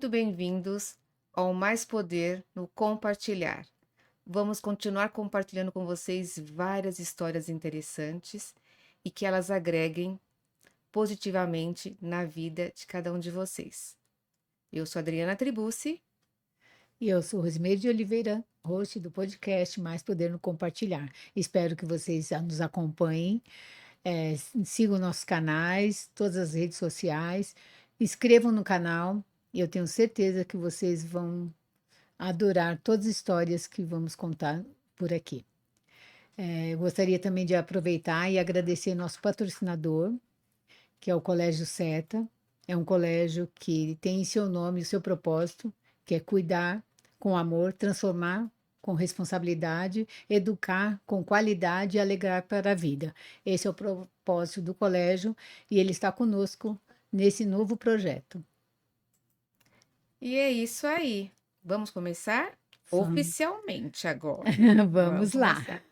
muito bem-vindos ao Mais Poder no Compartilhar. Vamos continuar compartilhando com vocês várias histórias interessantes e que elas agreguem positivamente na vida de cada um de vocês. Eu sou Adriana Tribucci. E eu sou Rosimeire de Oliveira, host do podcast Mais Poder no Compartilhar. Espero que vocês nos acompanhem, sigam nossos canais, todas as redes sociais, inscrevam no canal e eu tenho certeza que vocês vão adorar todas as histórias que vamos contar por aqui. Eu gostaria também de aproveitar e agradecer nosso patrocinador, que é o Colégio Seta. É um colégio que tem em seu nome o seu propósito, que é cuidar com amor, transformar com responsabilidade, educar com qualidade e alegrar para a vida. Esse é o propósito do colégio e ele está conosco nesse novo projeto. E é isso aí. Vamos começar Vamos, oficialmente agora. Vamos vamos lá. começar.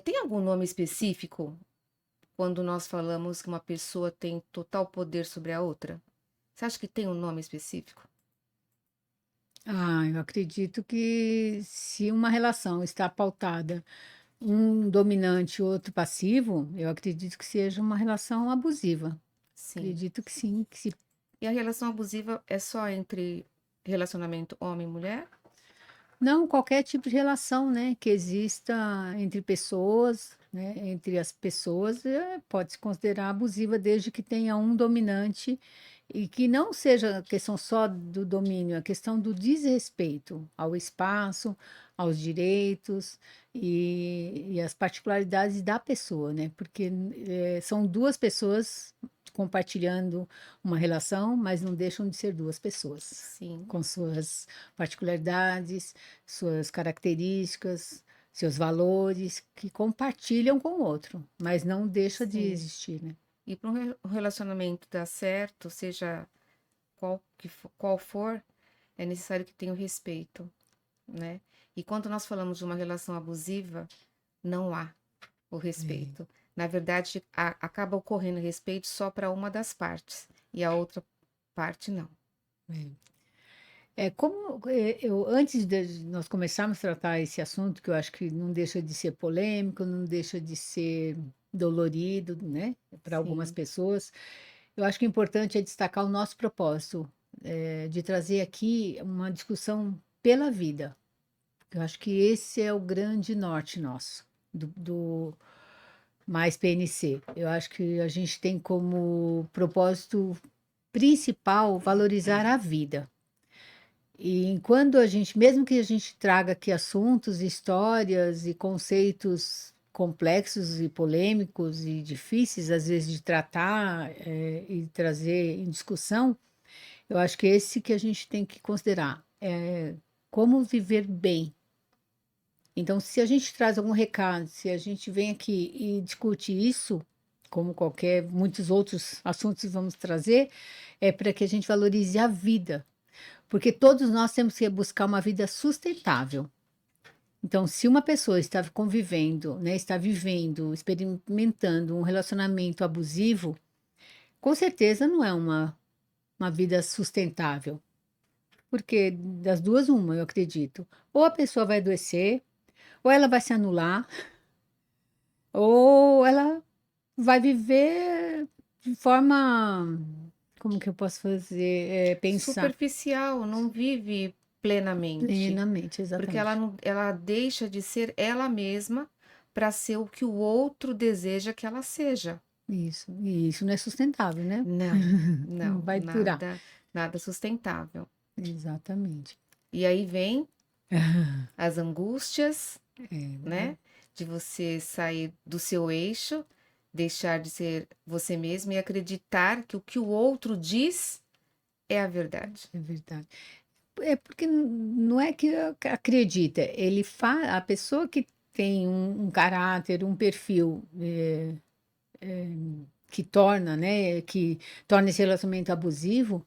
Tem algum nome específico quando nós falamos que uma pessoa tem total poder sobre a outra? Você acha que tem um nome específico? Eu acredito que se uma relação está pautada um dominante e outro passivo, eu acredito que seja uma relação abusiva. Sim. Acredito que sim, que se E a relação abusiva é só entre relacionamento homem e mulher? não qualquer tipo de relação, né, que exista entre pessoas, né, entre as pessoas, pode se considerar abusiva desde que tenha um dominante e que não seja a questão só do domínio, a questão do desrespeito ao espaço, aos direitos e as particularidades da pessoa, né, porque são duas pessoas compartilhando uma relação, mas não deixam de ser duas pessoas Sim, com suas particularidades, suas características, seus valores, que compartilham com o outro, mas não deixa de sim. existir, né? E para um relacionamento dar certo, seja qual for, é necessário que tenha o respeito, né? E quando nós falamos de uma relação abusiva, não há o É, respeito. Na verdade, acaba ocorrendo respeito só para uma das partes e a outra parte não. é. Como eu antes de nós começarmos a tratar esse assunto, que eu acho que não deixa de ser polêmico, não deixa de ser dolorido, né, para algumas Sim, pessoas, eu acho que o importante é destacar o nosso propósito, de trazer aqui uma discussão pela vida. Eu acho que esse é o grande norte nosso, do mais PNC. Eu acho que a gente tem como propósito principal valorizar a vida. E quando a gente, mesmo que a gente traga aqui assuntos, histórias e conceitos complexos e polêmicos e difíceis, às vezes, de tratar, e trazer em discussão, eu acho que esse que a gente tem que considerar é como viver bem. Então, se a gente traz algum recado, se a gente vem aqui e discute isso, como qualquer muitos outros assuntos vamos trazer, é para que a gente valorize a vida, porque todos nós temos que buscar uma vida sustentável. Então, se uma pessoa está convivendo, né, está vivendo, experimentando um relacionamento abusivo, com certeza não é uma vida sustentável, porque das duas, uma, eu acredito. Ou a pessoa vai adoecer, ou ela vai se anular, ou ela vai viver de forma, como que eu posso fazer, pensar superficial, não vive plenamente, plenamente, porque ela exatamente. não, ela deixa de ser ela mesma para ser o que o outro deseja que ela seja. Isso, e isso não é sustentável, né? Não, Não não, vai durar. nada sustentável. Exatamente. E aí vem as angústias, É, né? De você sair do seu eixo, deixar de ser você mesmo e acreditar que o outro diz é a verdade. é verdade. É porque não é que acredita, a pessoa que tem um caráter, um perfil que torna, né, que torna esse relacionamento abusivo,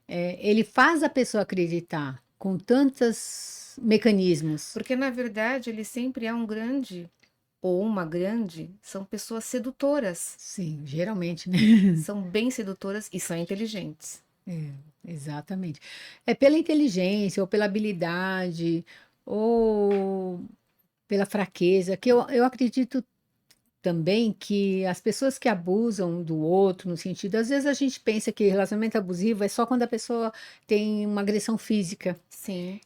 ele faz a pessoa acreditar com tantos mecanismos. Porque, na verdade, ele sempre é um grande ou uma grande, são pessoas sedutoras, Sim, geralmente, né? são bem sedutoras e são inteligentes. É, exatamente. É pela inteligência, ou pela habilidade, ou pela fraqueza, que eu acredito também que as pessoas que abusam um do outro, no sentido, às vezes a gente pensa que relacionamento abusivo é só quando a pessoa tem uma agressão física, Sim.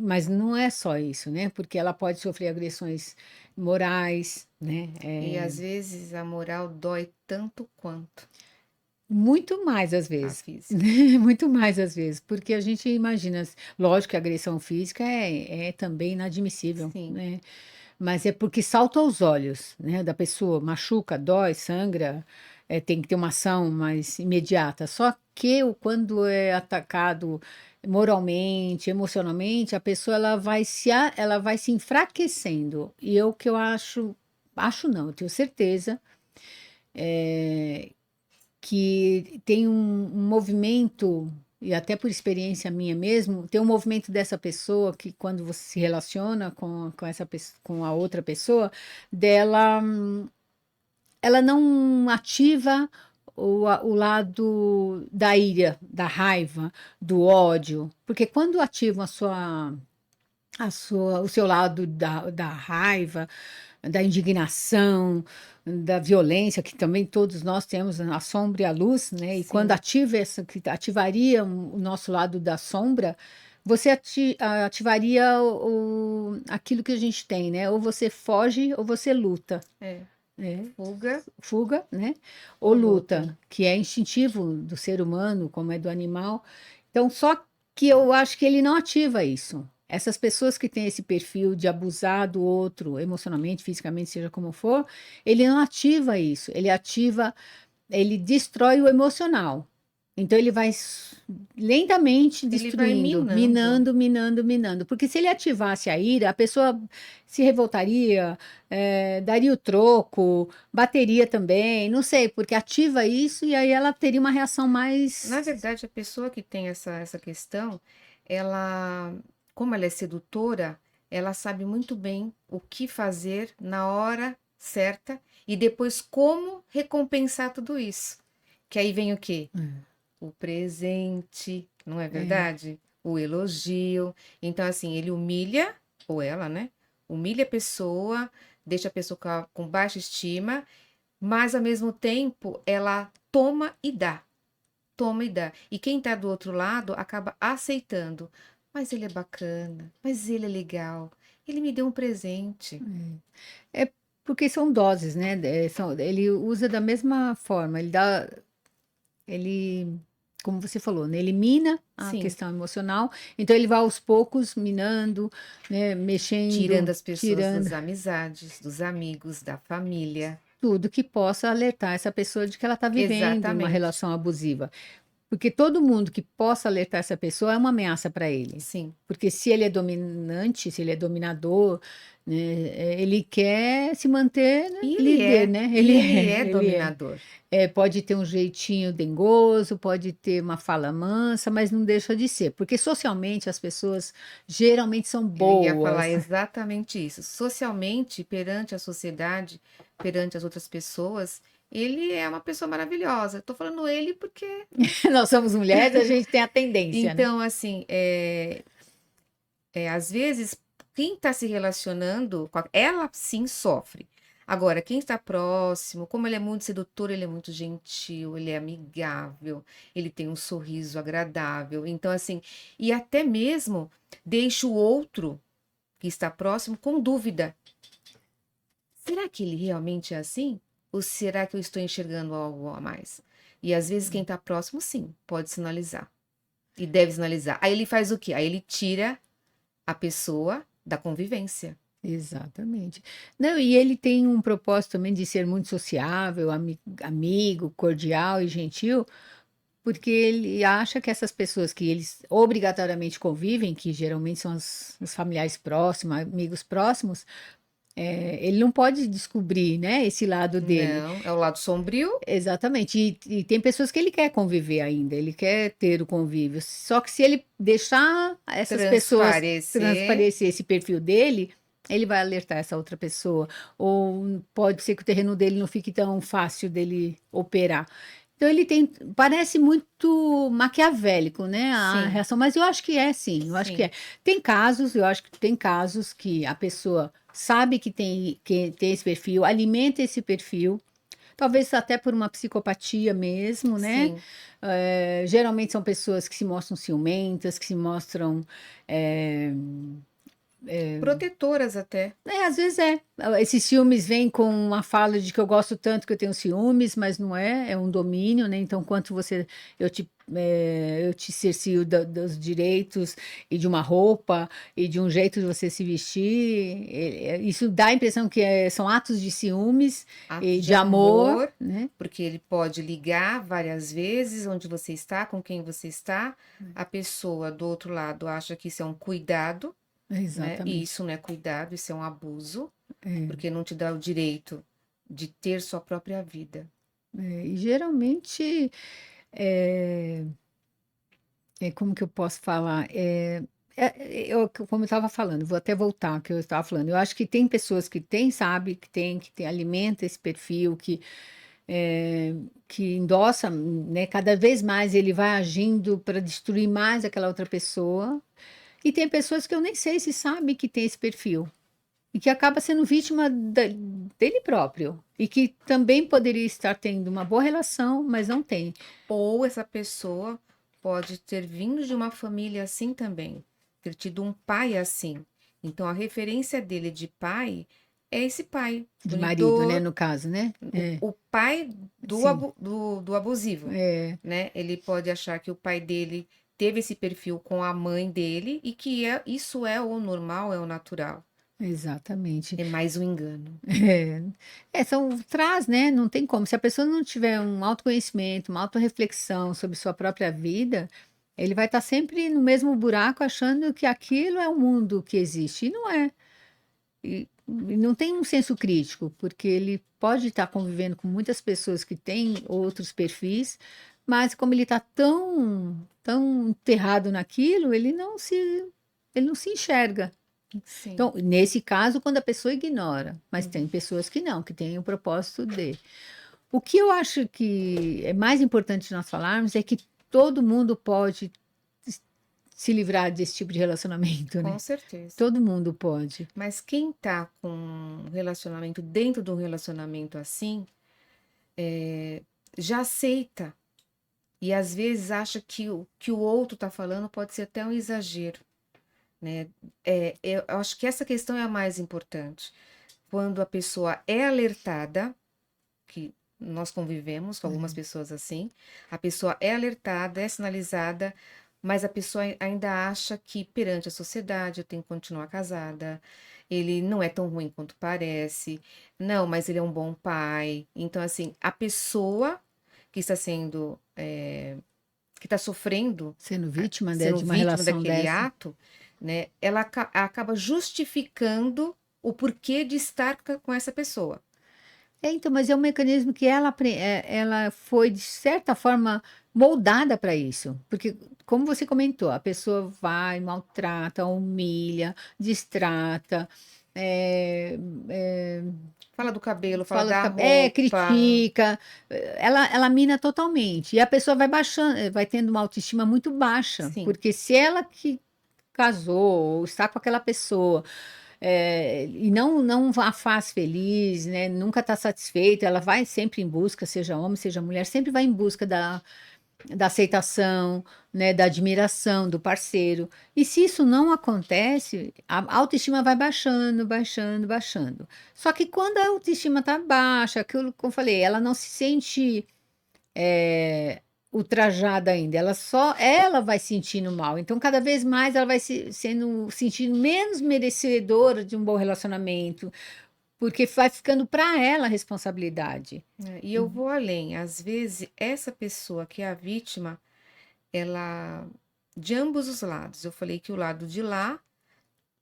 mas não é só isso, né? Porque ela pode sofrer agressões morais, né? E às vezes a moral dói tanto quanto Muito mais às a vezes. física. Muito mais às vezes, porque a gente imagina, lógico que a agressão física é também inadmissível, Sim. né? Mas é porque salta aos olhos, né, da pessoa, machuca, dói, sangra, tem que ter uma ação mais imediata. Só que quando é atacado moralmente, emocionalmente, a pessoa ela vai se enfraquecendo. E o que eu acho não, eu tenho certeza que tem um movimento, e até por experiência minha mesmo, tem um movimento dessa pessoa que quando você se relaciona com a outra pessoa, dela, ela não ativa o lado da ira, da raiva, do ódio, porque quando ativam o seu lado da raiva, da indignação, da violência, que também todos nós temos a sombra e a luz, né? E quando Sim. ativa essa, que ativaria o nosso lado da sombra, você ativaria aquilo que a gente tem, né? Ou você foge ou você luta, É. né? Fuga Fuga, né? Ou ou luta. luta, que é instintivo do ser humano, como é do animal. Então, só que eu acho que ele não ativa isso. Essas pessoas que têm esse perfil de abusar do outro emocionalmente, fisicamente, seja como for, ele não ativa isso. Ele destrói o emocional. Então ele vai lentamente Ele vai destruindo, minando. minando, minando, minando. Porque se ele ativasse a ira, a pessoa se revoltaria, daria o troco, bateria também, não sei, porque ativa isso e aí ela teria uma reação Na mais. verdade, a pessoa que tem essa questão, ela, como ela é sedutora, ela sabe muito bem o que fazer na hora certa e depois como recompensar tudo isso. Que aí vem o quê? O presente, não é É, verdade? O elogio. Então, assim, ele humilha, ou ela, né? Humilha a pessoa, deixa a pessoa com baixa estima, mas ao mesmo tempo ela toma e dá. Toma e dá. E quem tá do outro lado acaba aceitando. Mas ele é bacana, mas ele é legal. Ele me deu um presente. é porque são doses, né? Ele usa da mesma forma, ele, como você falou, né, ele mina a Sim, questão emocional, então ele vai aos poucos minando, né, tirando mexendo, as pessoas tirando das amizades, dos amigos, da família. tudo que possa alertar essa pessoa de que ela está vivendo uma Exatamente. relação abusiva. Porque todo mundo que possa alertar essa pessoa é uma ameaça para ele. Sim. Porque se ele é dominante, se ele é dominador, né, ele quer se manter, né, líder, né? E ele é Ele é. dominador. Pode ter um jeitinho dengoso, pode ter uma fala mansa, mas não deixa de ser, porque socialmente as pessoas geralmente são Eu ia falar boas. exatamente isso. Socialmente, perante a sociedade, perante as outras pessoas, ele é uma pessoa maravilhosa. Estou falando ele porque. Nós somos mulheres, a gente tem a tendência, né? Então, assim, às vezes, quem está se relacionando, ela sim sofre. Agora, quem está próximo, como ele é muito sedutor, ele é muito gentil, ele é amigável, ele tem um sorriso agradável. Então, assim, e até mesmo deixa o outro que está próximo com dúvida. Será que ele realmente é assim? Ou será que eu estou enxergando algo a mais? E às vezes quem está próximo, sim, pode sinalizar. E deve sinalizar. Aí ele faz o quê? Aí ele tira a pessoa da convivência. Exatamente. Não, e ele tem um propósito também de ser muito sociável, amigo, cordial e gentil, porque ele acha que essas pessoas que eles obrigatoriamente convivem, que geralmente são os familiares próximos, amigos próximos, ele não pode descobrir, né, esse lado dele. Não, é o lado sombrio, Exatamente. E tem pessoas que ele quer conviver ainda, ele quer ter o convívio. Só que se ele deixar essas pessoas transparecer. transparecer esse perfil dele, ele vai alertar essa outra pessoa. Ou pode ser que o terreno dele não fique tão fácil dele operar. Então ele tem, parece muito maquiavélico, né, a Sim, reação, mas eu acho que é sim, eu acho que sim. é. Tem casos, eu acho que tem casos que a pessoa sabe que tem esse perfil, alimenta esse perfil, talvez até por uma psicopatia mesmo, né? Sim, Geralmente são pessoas que se mostram ciumentas, que se mostram eh, protetoras até. às vezes é. Esses ciúmes vêm com uma fala de que eu gosto tanto que eu tenho ciúmes, mas não é, é um domínio, né? Então, quanto você, eu te cercio dos direitos e de uma roupa e de um jeito de você se vestir, isso dá a impressão que são atos de ciúmes e Atos de de amor, amor, né? porque ele pode ligar várias vezes onde você está, com quem você está. A pessoa do outro lado acha que isso é um cuidado, né? E Exatamente. isso não é cuidado, isso é um abuso, É, porque não te dá o direito de ter sua própria vida. e geralmente, é, como que eu posso falar? Como eu estava falando, vou até voltar ao que eu estava falando. Eu acho que tem pessoas que têm, sabe, que tem, alimenta esse perfil, é, que endossa, né? Cada vez mais ele vai agindo para destruir mais aquela outra pessoa. E tem pessoas que eu nem sei se sabem que tem esse perfil. E que acaba sendo vítima dele próprio. E que também poderia estar tendo uma boa relação, mas não tem. Ou essa pessoa pode ter vindo de uma família assim também, ter tido um pai assim. Então a referência dele de pai é esse pai, De marido, né, punidor, no caso, né? o pai Sim. do abusivo, É, né? Ele pode achar que o pai dele teve esse perfil com a mãe dele e que isso é o normal, é o natural. exatamente. É mais um engano. Traz, né? Não tem como. Se a pessoa não tiver um autoconhecimento, uma autorreflexão sobre sua própria vida, ele vai estar sempre no mesmo buraco achando que aquilo é o mundo que existe. E não é. E não tem um senso crítico, porque ele pode estar convivendo com muitas pessoas que têm outros perfis, mas como ele está tão enterrado naquilo, ele não se enxerga. Sim, Então, nesse caso, quando a pessoa ignora, mas tem uhum, pessoas que não, que têm o propósito de. O que eu acho que é mais importante nós falarmos é que todo mundo pode se livrar desse tipo de relacionamento, com né? certeza. Todo mundo pode. Mas quem tá com um relacionamento dentro de um relacionamento assim, já aceita e às vezes acha que o outro tá falando pode ser até um exagero, né? Eu acho que essa questão é a mais importante. Quando a pessoa é alertada, que nós convivemos com algumas pessoas assim, a pessoa é alertada, é sinalizada, mas a pessoa ainda acha que perante a sociedade eu tenho que continuar casada. Ele não é tão ruim quanto parece. Não, mas ele é um bom pai. Então, assim, a pessoa que está sendo, que está sofrendo, Sendo vítima, né, sendo de uma vítima relação daquele dessa. ato, né? Ela acaba justificando o porquê de estar com essa pessoa. Então, mas é um mecanismo que ela foi, de certa forma, moldada para isso. Porque, como você comentou, a pessoa vai, maltrata, humilha, distrata, é, é, Fala do cabelo, fala fala do da roupa. critica, ela mina totalmente. E a pessoa vai baixando, vai tendo uma autoestima muito baixa. Sim, Porque se ela que casou, ou está com aquela pessoa, e não a faz feliz, né? Nunca está satisfeita, ela vai sempre em busca, seja homem, seja mulher, sempre vai em busca da aceitação, né? Da admiração do parceiro. E se isso não acontece, a autoestima vai baixando, baixando, baixando. Só que quando a autoestima está baixa, aquilo que eu falei, ela não se sente ultrajada ainda, ela vai sentindo mal. Então, cada vez mais ela vai sentindo menos merecedora de um bom relacionamento, porque vai ficando para ela a responsabilidade. né? E eu vou além. Às vezes, essa pessoa que é a vítima, ela, de ambos os lados, eu falei que o lado de lá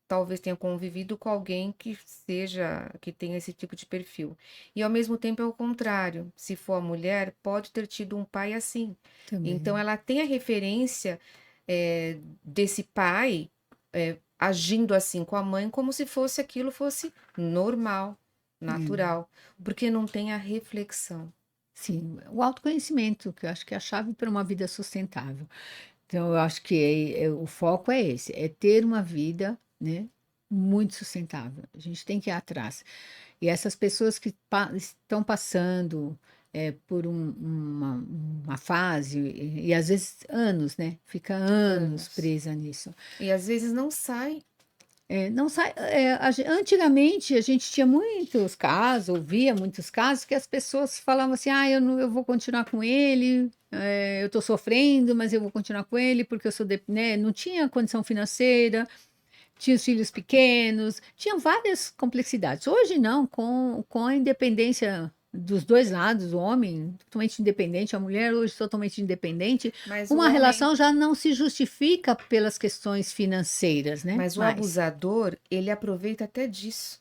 talvez tenha convivido com alguém que seja, que tenha esse tipo de perfil. E ao mesmo tempo é o contrário. Se for a mulher, pode ter tido um pai assim. Então Também. ela tem a referência desse pai agindo assim com a mãe, como se fosse aquilo fosse normal, É, natural, porque não tem a reflexão. Sim, o autoconhecimento, que eu acho que é a chave para uma vida sustentável. Então, eu acho que o foco é esse, é ter uma vida, né, muito sustentável. A gente tem que ir atrás. E essas pessoas que estão passando por uma fase, e às vezes anos, né? Fica anos Anos. presa nisso. E às vezes não sai. Não sai, antigamente a gente tinha muitos casos, ouvia muitos casos que as pessoas falavam assim, ah, eu, não, eu vou continuar com ele, eu estou sofrendo, mas eu vou continuar com ele porque eu sou, né, não tinha condição financeira, tinha os filhos pequenos, tinha várias complexidades. Hoje não, com a independência dos dois lados, o homem totalmente independente, a mulher hoje totalmente independente, Mas o uma homem, relação já não se justifica pelas questões financeiras, né? mas o Mais. abusador, ele aproveita até disso,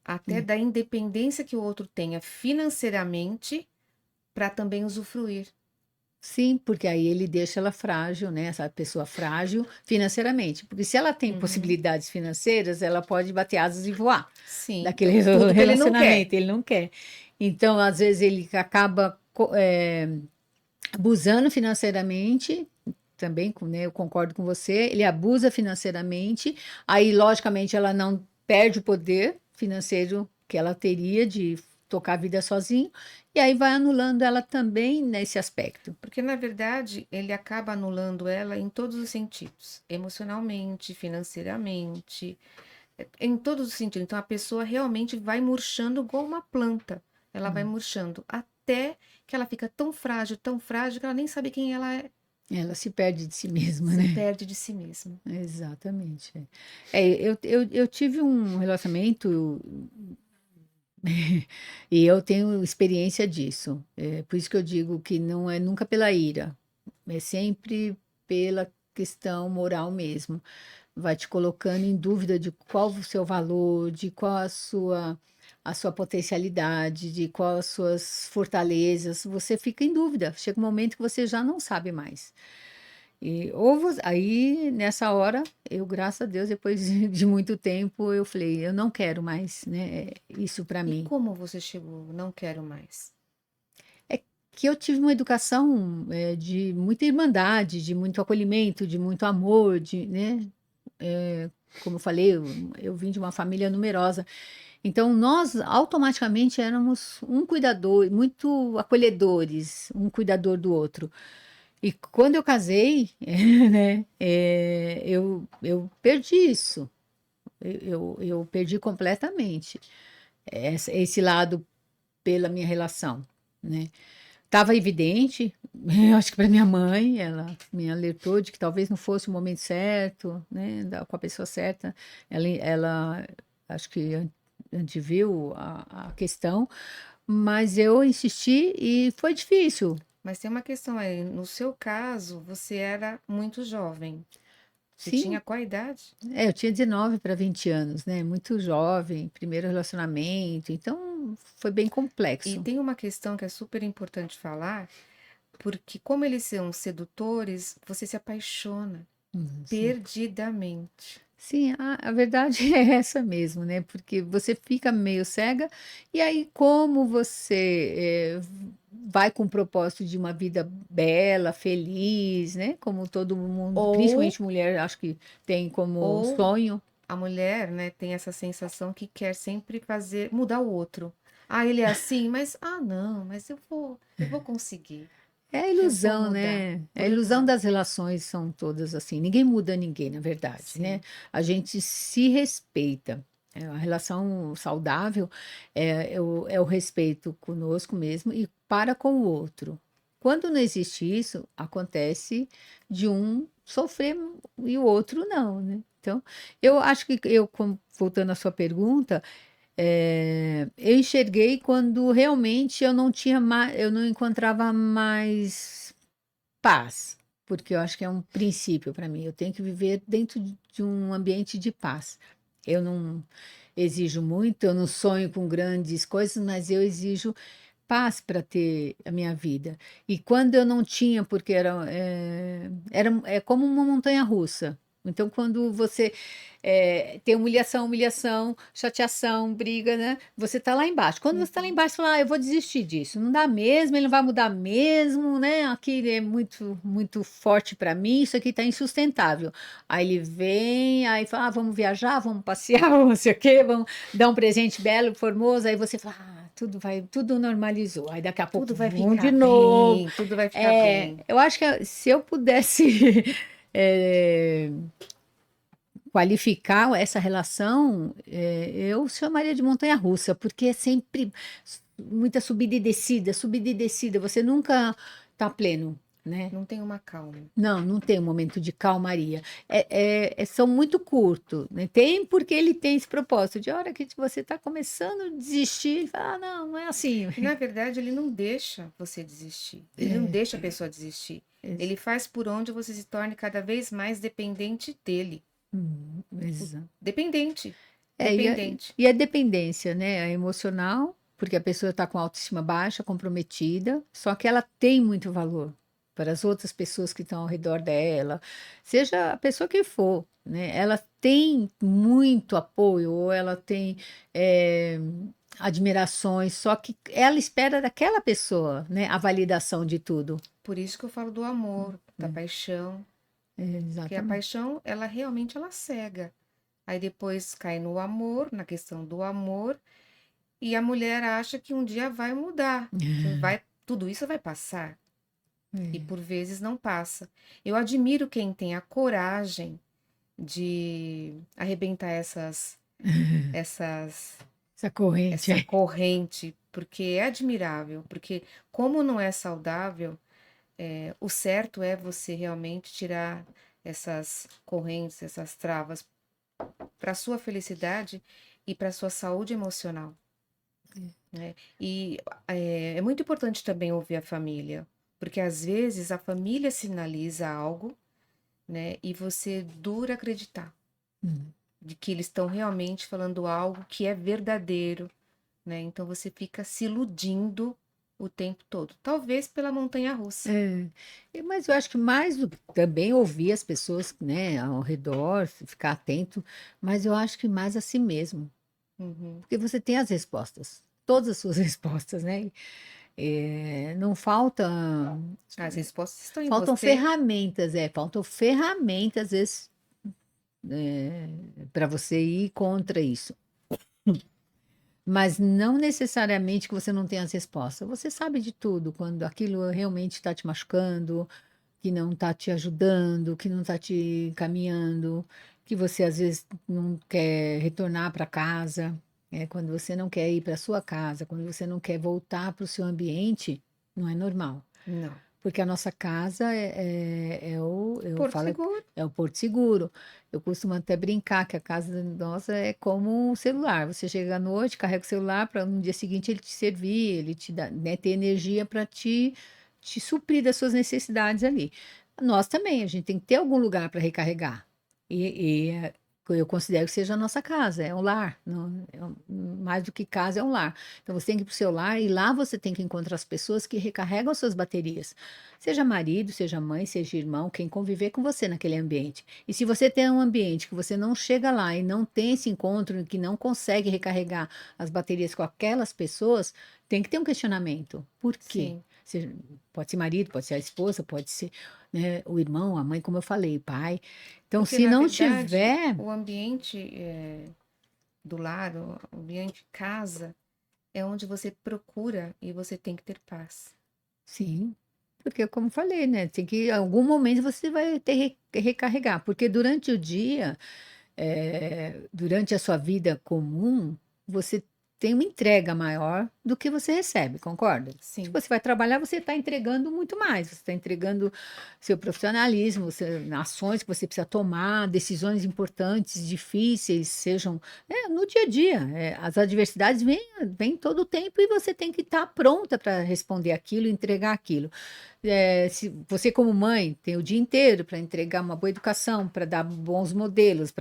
até da independência que o outro tenha financeiramente para também usufruir. Sim, porque aí ele deixa ela frágil, né? Essa pessoa frágil financeiramente. Porque se ela tem Uhum. possibilidades financeiras, ela pode bater asas e voar Sim, daquele tudo que ele não quer. relacionamento. Ele não quer. Então, às vezes, ele acaba abusando financeiramente. Também, né, eu concordo com você. Ele abusa financeiramente. Aí, logicamente, ela não perde o poder financeiro que ela teria de tocar a vida sozinho. E aí vai anulando ela também nesse aspecto. Porque, na verdade, ele acaba anulando ela em todos os sentidos, emocionalmente, financeiramente, em todos os sentidos. Então, a pessoa realmente vai murchando igual uma planta. Ela vai murchando até que ela fica tão frágil que ela nem sabe quem ela é. Ela se perde de si mesma, Se né? perde de si mesma. Exatamente. Eu tive um relacionamento e eu tenho experiência disso. É por isso que eu digo que não é nunca pela ira, é sempre pela questão moral mesmo. Vai te colocando em dúvida de qual o seu valor, de qual a sua potencialidade, de qual as suas fortalezas. Você fica em dúvida. Chega um momento que você já não sabe mais. Aí, nessa hora, eu, graças a Deus, depois de muito tempo, eu falei, eu não quero mais, né, isso para E mim. como você chegou? Não quero mais. É que eu tive uma educação de muita irmandade, de muito acolhimento, de muito amor, né, como eu falei, eu vim de uma família numerosa. Então, nós automaticamente éramos um cuidador, muito acolhedores, um cuidador do outro. E quando eu casei, né, eu perdi isso. Eu perdi completamente esse lado pela minha relação, né? Estava evidente, eu acho que para minha mãe, ela me alertou de que talvez não fosse o momento certo, né, com a pessoa certa. Ela acho que anteviu a questão, mas eu insisti e foi difícil. Mas tem uma questão aí. No seu caso, você era muito jovem. Você tinha Sim, qual idade? eu tinha 19 para 20 anos, né? Muito jovem, primeiro relacionamento, então foi bem E complexo. tem uma questão que é super importante falar, porque como eles são sedutores, você se apaixona Sim. perdidamente. Sim, a verdade é essa mesmo, né? Porque você fica meio cega, e aí, como você vai com o propósito de uma vida bela, feliz, né? Como todo mundo, Ou, principalmente mulher, acho que tem como ou sonho. a mulher, né, tem essa sensação que quer sempre fazer, mudar o outro. Ah, ele é assim, mas não, mas eu vou conseguir. É a Eu vou ilusão, mudar né? É a por ilusão ilusão. das relações são todas assim. Ninguém muda ninguém, na verdade, né? Sim. A gente se respeita. A relação saudável é o respeito conosco mesmo e para com o outro. Quando não existe isso, acontece de um sofrer e o outro não, né? Então, eu acho que voltando à sua pergunta, eu enxerguei quando realmente eu não tinha mais, eu não encontrava mais paz, porque eu acho que é um princípio para mim. Eu tenho que viver dentro de um ambiente de paz. Eu não exijo muito, eu não sonho com grandes coisas, mas eu exijo paz para ter a minha vida. E quando eu não tinha, porque é como uma montanha russa. Então, quando você tem humilhação, humilhação, chateação, briga, né? Você está lá embaixo. Quando você está lá Uhum. embaixo, você fala, eu vou desistir disso. Não dá mesmo, ele não vai mudar mesmo, né? Aqui é muito, muito forte para mim, isso aqui está insustentável. Aí ele vem, aí fala, vamos viajar, vamos passear, vamos não sei o quê, vamos dar um presente belo, formoso. Aí você fala, tudo normalizou. Aí daqui a pouco, Tudo vai vão de ficar novo. bem, tudo vai ficar bem. Eu acho que se eu pudesse é, qualificar essa relação, eu chamaria de montanha-russa, porque é sempre muita subida e descida. Você nunca está pleno, né? Não tem uma calma. Não, não tem um momento de calmaria. São muito curtos, né? Tem porque ele tem esse propósito. De hora que você está começando a desistir, ele fala, não, não é assim. E na verdade, ele não deixa você desistir. Ele não deixa a pessoa desistir. É, Ele faz por onde você se torne cada vez mais dependente dele. exato. Dependente. E Dependente. a dependência, né? A emocional, porque a pessoa está com a autoestima baixa, comprometida, só que ela tem muito valor para as outras pessoas que estão ao redor dela, seja a pessoa que for, né? Ela tem muito apoio, ou ela tem eh, admirações, só que ela espera daquela pessoa, né? A validação de tudo. Por isso que eu falo do amor, da paixão. Porque a Exatamente. paixão, ela realmente ela cega. Aí depois cai no amor, na questão do amor, e a mulher acha que um dia vai mudar, que vai, tudo isso vai passar. E É. por vezes não passa. Eu admiro quem tem a coragem de arrebentar essas, Essa corrente essa aí. corrente, porque é admirável, porque como não é saudável, o certo é você realmente tirar essas correntes, essas travas para sua felicidade e para sua saúde emocional, né? E é muito importante também ouvir a família, porque às vezes a família sinaliza algo, né? E você dura acreditar Hum. de que eles estão realmente falando algo que é verdadeiro, né? Então você fica se iludindo o tempo todo, talvez pela montanha-russa. Mas eu acho que mais do que também ouvir as pessoas, né, ao redor, ficar atento, mas eu acho que mais a si mesmo, Uhum. porque você tem as respostas, todas as suas respostas, né? Não falta, As respostas estão em faltam você. ferramentas, faltam ferramentas, às vezes, para você ir contra isso. Mas não necessariamente que você não tenha as respostas. Você sabe de tudo, quando aquilo realmente está te machucando, que não está te ajudando, que não está te encaminhando, que você às vezes não quer retornar para casa, quando você não quer ir para sua casa, quando você não quer voltar para o seu ambiente, não é normal. Não. Porque a nossa casa eu Porto falo, Seguro. é o Porto Seguro. Eu costumo até brincar que a casa nossa é como um celular. Você chega à noite, carrega o celular para no dia seguinte ele te servir, ele te dá, né, ter energia para te suprir das suas necessidades ali. Nós também, a gente tem que ter algum lugar para recarregar. Eu considero que seja a nossa casa, é um lar. Não, mais do que casa, é um lar. Então você tem que ir para o seu lar e lá você tem que encontrar as pessoas que recarregam as suas baterias. Seja marido, seja mãe, seja irmão, quem conviver com você naquele ambiente. E se você tem um ambiente que você não chega lá e não tem esse encontro, que não consegue recarregar as baterias com aquelas pessoas, tem que ter um questionamento. Por quê? Sim. Pode ser marido, pode ser a esposa, pode ser, né, o irmão, a mãe, como eu falei, o pai. Então, Porque, se na não verdade, tiver, o ambiente do lar, o ambiente casa, é onde você procura e você tem que ter paz. sim, porque como eu falei, né, tem que em algum momento você vai ter que recarregar, porque durante o dia, durante a sua vida comum, você tem uma entrega maior do que você recebe, concorda? Se Sim, você vai trabalhar, você está entregando muito mais, você está entregando seu profissionalismo, ações que você precisa tomar, decisões importantes, difíceis, sejam no dia a dia. As adversidades vêm todo o tempo e você tem que estar pronta para responder aquilo, entregar aquilo. Se você, como mãe, tem o dia inteiro para entregar uma boa educação, para dar bons modelos,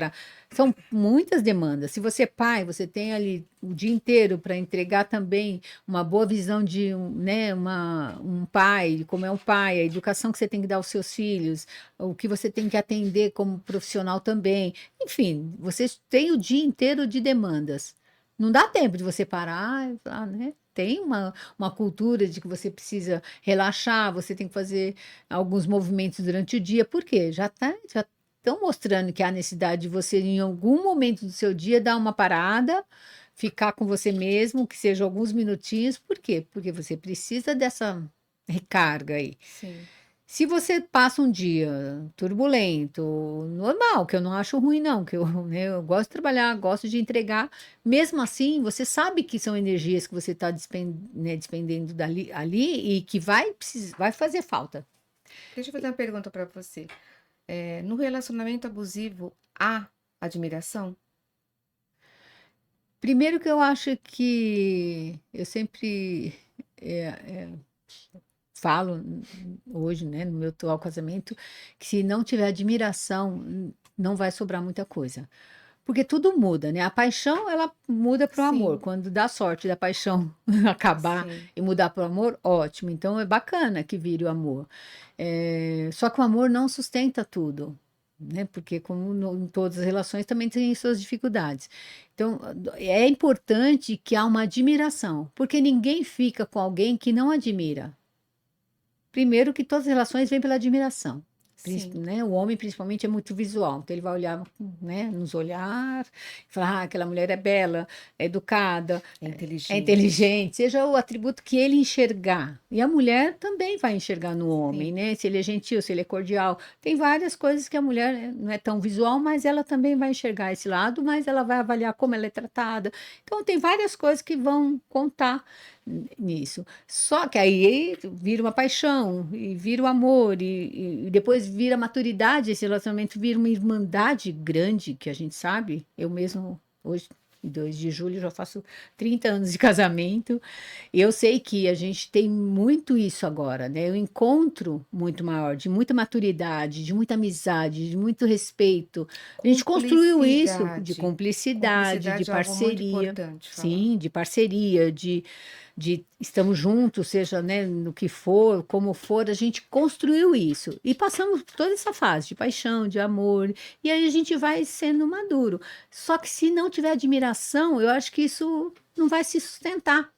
são muitas demandas. Se você é pai, você tem ali o dia inteiro para entregar também tem uma boa visão de né, um pai, como é um pai, a educação que você tem que dar aos seus filhos, o que você tem que atender como profissional também. Enfim, você tem o dia inteiro de demandas. Não dá tempo de você parar e falar, né? Tem uma cultura de que você precisa relaxar, você tem que fazer alguns movimentos durante o dia. Por quê? Já estão mostrando que há necessidade de você, em algum momento do seu dia, dar uma parada, ficar com você mesmo, que seja alguns minutinhos. Por quê? Porque você precisa dessa recarga aí. Sim. Se você passa um dia turbulento, normal, que eu não acho ruim, não, que eu, né, eu gosto de trabalhar, gosto de entregar, mesmo assim, você sabe que são energias que você está despendendo dali, ali e que vai fazer falta. Deixa eu fazer uma pergunta para você. No relacionamento abusivo, há admiração? Primeiro que eu acho que eu sempre é, falo hoje, né, no meu atual casamento, que se não tiver admiração, não vai sobrar muita coisa. Porque tudo muda, né? A paixão, ela muda para o amor. Sim, Quando dá sorte da paixão acabar sim. e mudar para o amor, ótimo. Então é bacana que vire o amor. Só que o amor não sustenta tudo, né? Porque, como em todas as relações, também tem suas dificuldades. Então, é importante que há uma admiração, porque ninguém fica com alguém que não admira. Primeiro que todas as relações vêm pela admiração. Sim. Né? O homem, principalmente, é muito visual. Então, ele vai olhar, né, nos olhar, falar, aquela mulher é bela, é educada, É é inteligente. inteligente, seja o atributo que ele enxergar. E a mulher também vai enxergar no homem, Sim. né? Se ele é gentil, se ele é cordial. Tem várias coisas que a mulher não é tão visual, mas ela também vai enxergar esse lado, mas ela vai avaliar como ela é tratada. Então, tem várias coisas que vão contar nisso. Só que aí vira uma paixão, e vira o amor, e depois vira maturidade, esse relacionamento vira uma irmandade grande, que a gente sabe. Eu mesmo, hoje, 2 de julho, já faço 30 anos de casamento, e eu sei que a gente tem muito isso agora, né? Um encontro muito maior, de muita maturidade, de muita amizade, de muito respeito. A gente construiu isso de Cumplicidade. cumplicidade, de Cumplicidade é algo muito parceria. importante falar. Sim, de parceria, de estamos juntos, seja, né, no que for, como for, a gente construiu isso. E passamos por toda essa fase de paixão, de amor, e aí a gente vai sendo maduro. Só que se não tiver admiração, eu acho que isso não vai se sustentar.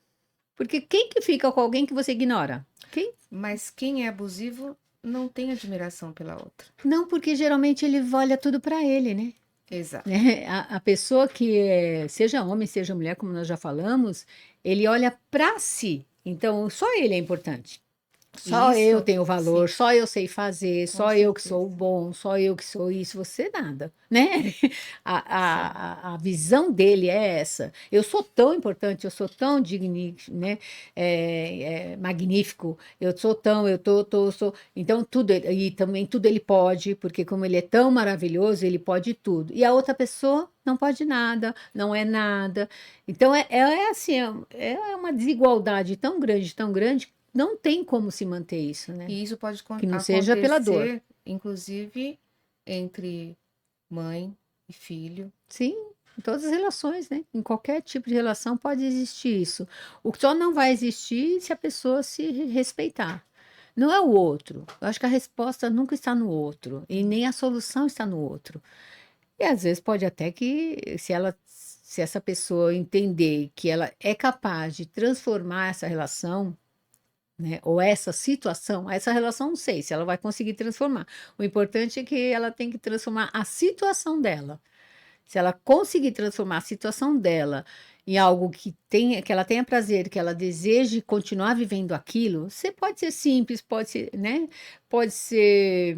Porque quem que fica com alguém que você ignora? Quem? Mas quem é abusivo não tem admiração pela outra. Não, porque geralmente ele olha tudo para ele, né? Exato. Né? A pessoa que é, seja homem, seja mulher, como nós já falamos, ele olha para si. Então, só ele é importante. E Só eu isso, tenho valor, sim, só eu sei fazer, com só eu que sou certeza. bom, só eu que sou isso, você nada, né? Sim. A visão dele é essa. Eu sou tão importante, eu sou tão né? Magnífico, eu sou tão, sou. Então, tudo, e também tudo ele pode, porque como ele é tão maravilhoso, ele pode tudo. E a outra pessoa não pode nada, não é nada. Então, é assim, é uma desigualdade tão grande, não tem como se manter isso, né? E isso pode Que não seja pela dor. acontecer, inclusive, entre mãe e filho. Sim, em todas as relações, né? Em qualquer tipo de relação pode existir isso. O que só não vai existir se a pessoa se respeitar. Não é o outro. Eu acho que a resposta nunca está no outro e nem a solução está no outro. E às vezes pode até que, se essa pessoa entender que ela é capaz de transformar essa relação, né? Ou essa relação, não sei se ela vai conseguir transformar. O importante é que ela tem que transformar a situação dela. Se ela conseguir transformar a situação dela em algo que ela tenha prazer, que ela deseje continuar vivendo aquilo, você pode ser simples, pode ser, né? Pode ser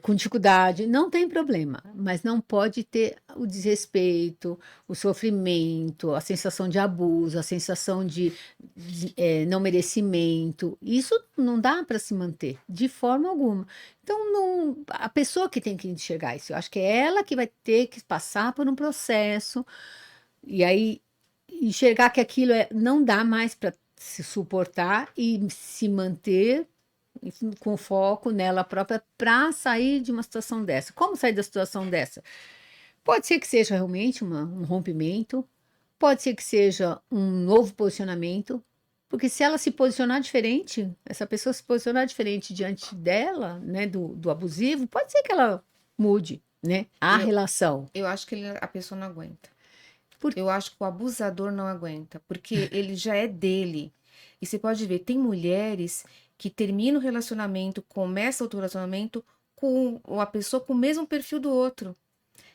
com dificuldade, não tem problema, mas não pode ter o desrespeito, o sofrimento, a sensação de abuso, a sensação de não merecimento. Isso não dá para se manter de forma alguma. Então, a pessoa que tem que enxergar isso, eu acho que é ela que vai ter que passar por um processo e aí enxergar que aquilo não dá mais para se suportar e se manter com foco nela própria para sair de uma situação dessa. Como sair da situação dessa? Pode ser que seja realmente um rompimento, pode ser que seja um novo posicionamento, porque se ela se posicionar diferente, essa pessoa se posicionar diferente diante dela, né, do abusivo, pode ser que ela mude, né, a Eu, relação. eu acho que a pessoa não aguenta. Por... Eu acho que o abusador não aguenta, porque ele já é dele. E você pode ver, tem mulheres que terminam o relacionamento, começa outro relacionamento com uma pessoa com o mesmo perfil do outro.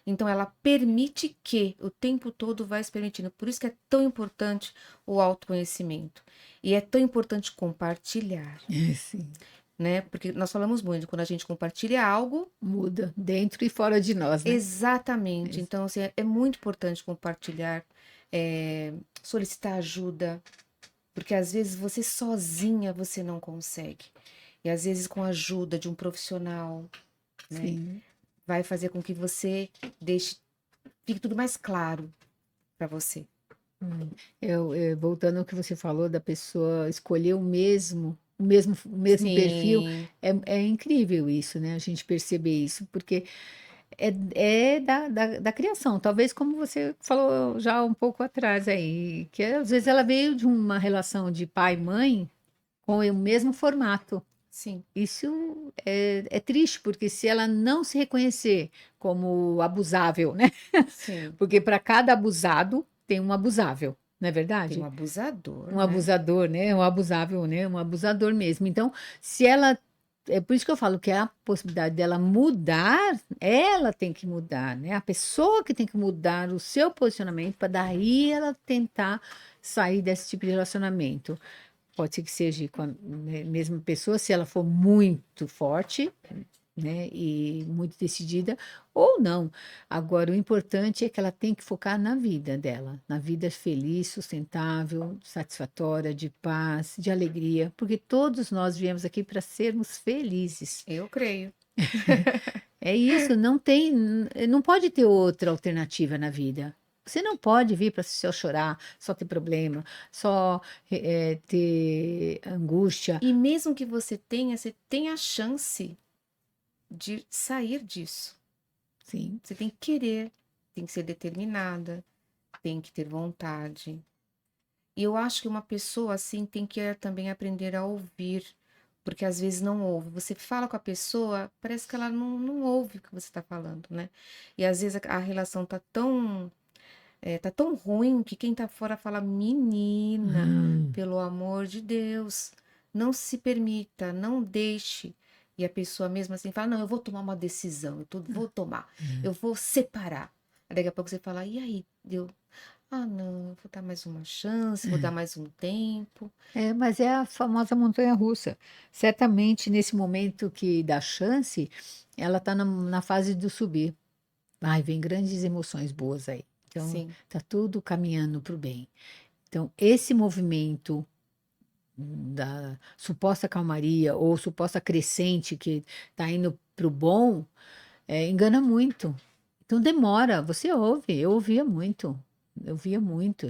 Então ela permite que o tempo todo vai se permitindo. Por isso que é tão importante o autoconhecimento. E é tão importante compartilhar, É, sim. né? Porque nós falamos muito, quando a gente compartilha algo, Muda dentro e fora de nós, né? exatamente. Então, assim, é muito importante compartilhar, solicitar ajuda, porque às vezes você sozinha você não consegue. E às vezes com a ajuda de um profissional, né, Sim. vai fazer com que você deixe, fique tudo mais claro para você. Voltando ao que você falou da pessoa escolher o mesmo perfil, Sim, é incrível isso, né? A gente perceber isso, porque é da criação. Talvez como você falou já um pouco atrás aí, que às vezes ela veio de uma relação de pai e mãe com o mesmo formato. sim, Isso é triste, porque se ela não se reconhecer como abusável, né? sim. Porque para cada abusado tem um abusável, não é Tem um verdade? abusador, Um né? abusador, né? Um abusável, né? Um abusador mesmo. Então, se ela. É por isso que eu falo que a possibilidade dela mudar, ela tem que mudar, né? A pessoa que tem que mudar o seu posicionamento para daí ela tentar sair desse tipo de relacionamento. Pode ser que seja com a mesma pessoa, se ela for muito forte, né, e muito decidida, ou não. Agora, o importante é que ela tem que focar na vida dela, na vida feliz, sustentável, satisfatória, de paz, de alegria, porque todos nós viemos aqui para sermos felizes. Eu creio. É isso, não pode ter outra alternativa na vida. Você não pode vir para só chorar, só ter problema, só ter angústia. E mesmo que você tem a chance de sair disso. Sim, Você tem que querer, tem que ser determinada, tem que ter vontade. E eu acho que uma pessoa assim tem que também aprender a ouvir, porque às vezes não ouve. Você fala com a pessoa, parece que ela não ouve o que você está falando, né? E às vezes a relação tá tão ruim que quem tá fora fala, menina, hum, pelo amor de Deus, não se permita, não deixe. E a pessoa mesmo assim fala, não, eu vou tomar uma decisão, vou tomar, eu vou separar. Aí daqui a pouco você fala, e aí? Deu, ah, não, vou dar mais uma chance, vou dar mais um tempo. mas é a famosa montanha-russa. Certamente, nesse momento que dá chance, ela está na fase do subir. Vai, vem grandes emoções boas aí. Então, Sim, tá tudo caminhando para o bem. Então, esse movimento da suposta calmaria ou suposta crescente que está indo para o bom, engana muito. Então demora, você ouve, eu via muito, eu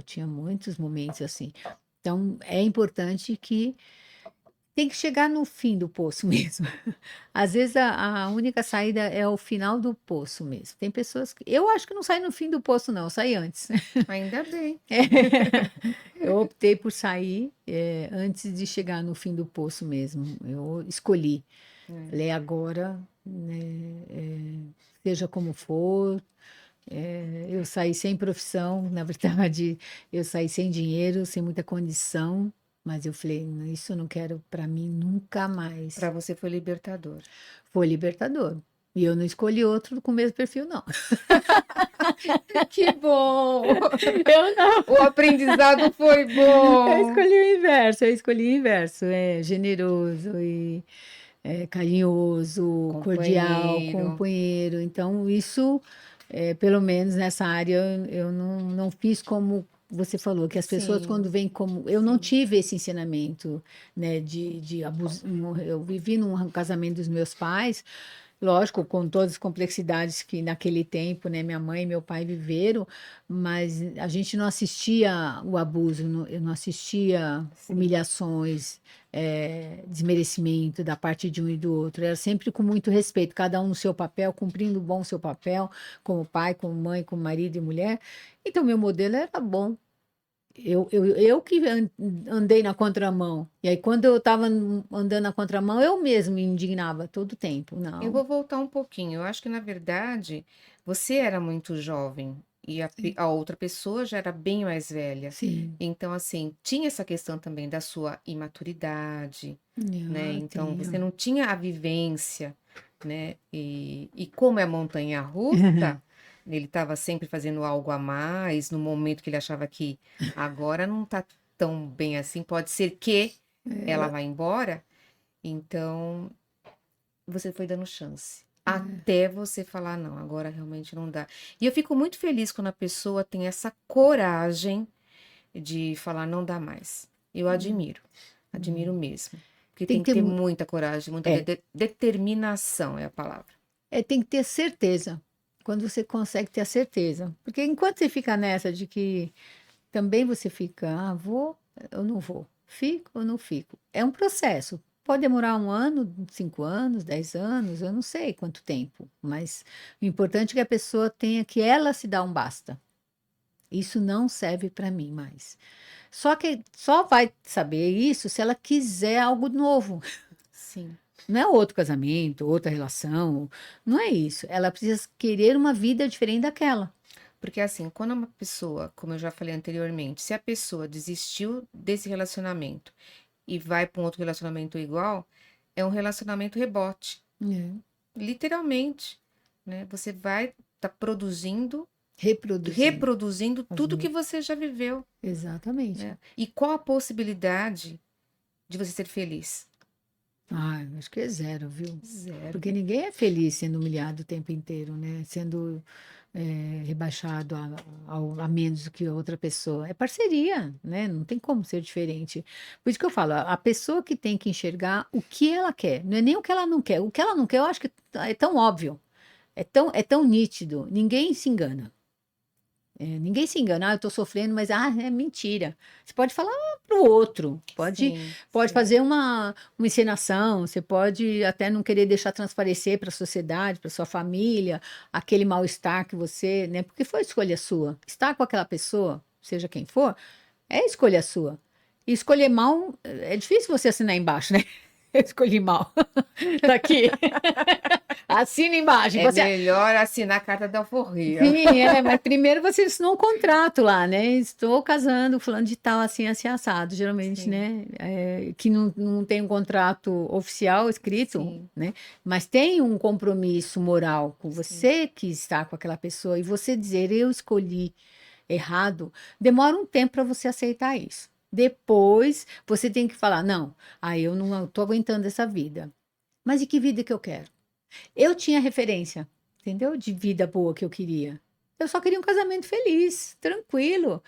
tinha muitos momentos assim. Então é importante que tem que chegar no fim do poço mesmo. Às vezes a única saída é o final do poço mesmo. Tem pessoas que. Eu acho que não saí no fim do poço, não, eu saí antes. ainda bem. Eu optei por sair antes de chegar no fim do poço mesmo. Eu escolhi. É. Falei, agora, né, seja como for, eu saí sem profissão, na verdade, eu saí sem dinheiro, sem muita condição, mas eu falei, isso eu não quero para mim nunca mais. Para você foi libertador. Foi libertador. E eu não escolhi outro com o mesmo perfil, não. Que bom! Eu não. O aprendizado foi Eu bom. escolhi o inverso, eu escolhi o inverso. É generoso e carinhoso, cordial, Companheiro. companheiro. Então, isso, pelo menos nessa área, eu não fiz como você falou, que as pessoas quando Sim, vêm como... Eu não sim. tive esse ensinamento, né, de abuso. Eu vivi num casamento dos meus pais, lógico, com todas as complexidades que naquele tempo, né, minha mãe e meu pai viveram, mas a gente não assistia o abuso, eu não assistia Sim. humilhações, desmerecimento da parte de um e do outro. Era sempre com muito respeito, cada um no seu papel, cumprindo bom o seu papel, como pai, como mãe, como marido e mulher. Então, meu modelo era bom. Eu que andei na contramão. E aí, quando eu estava andando na contramão, eu mesmo me indignava todo tempo. Eu Não. vou voltar um pouquinho. Eu acho que, na verdade, você era muito jovem e Sim. a outra pessoa já era bem mais velha. Sim. Então, assim, tinha essa questão também da sua imaturidade, né? Ah, Então, você tenho. não tinha a vivência, né? E como é montanha-russa, ele estava sempre fazendo algo a mais no momento que ele achava que agora não está tão bem assim. Pode ser que ela vá embora. Então, você foi dando chance. Até você falar, não, agora realmente não dá. E eu fico muito feliz quando a pessoa tem essa coragem de falar, não dá mais. Eu admiro, admiro mesmo. Porque Tem tem que que ter, ter muita coragem, muita é, determinação é a palavra. tem que ter certeza. Quando você consegue ter a certeza. Porque enquanto você fica nessa de que também você fica, vou, eu não vou, fico ou não fico. É um processo. Pode demorar 1 ano, 5 anos, 10 anos, eu não sei quanto tempo, mas o importante é que a pessoa tenha que ela se dar um basta. Isso não serve para mim mais. Só que só vai saber isso se ela quiser algo novo. Sim. Não é outro casamento, outra relação, não é isso. Ela precisa querer uma vida diferente daquela. Porque assim, quando uma pessoa, como eu já falei anteriormente, se a pessoa desistiu desse relacionamento e vai para um outro relacionamento igual, é um relacionamento rebote. É. Literalmente, né? Você vai estar produzindo, Reproduzindo reproduzindo as tudo que me- você já viveu, Exatamente. né? E qual a possibilidade de você ser feliz? Eu acho que é zero, viu? Zero. Porque ninguém é feliz sendo humilhado o tempo inteiro, né? Sendo rebaixado a menos do que a outra pessoa. É parceria, né? Não tem como ser diferente. Por isso que eu falo, a pessoa que tem que enxergar o que ela quer, não é nem o que ela não quer. O que ela não quer, eu acho que é tão óbvio, é tão nítido, ninguém se engana. Ninguém se engana, eu estou sofrendo, mas é mentira. Você pode falar para o outro, pode, Sim, pode sim, fazer uma encenação, você pode até não querer deixar transparecer para a sociedade, para sua família, aquele mal-estar que você, né? Porque foi escolha sua. Estar com aquela pessoa, seja quem for, é escolha sua. E escolher mal, é difícil você assinar embaixo, né? Eu escolhi mal. Tá aqui. Assina embaixo. é Você, melhor assinar a carta da alforria. sim, mas primeiro você assinou um contrato lá, né? Estou casando, fulano de tal, assim assado, geralmente, Sim, né? Que não tem um contrato oficial escrito, sim, né? Mas tem um compromisso moral com sim. você que está com aquela pessoa e você dizer eu escolhi errado, demora um tempo para você aceitar isso. Depois você tem que falar, não, eu não estou aguentando essa vida. Mas e que vida que eu quero? Eu tinha referência, entendeu? De vida boa que eu queria. Eu só queria um casamento feliz, tranquilo,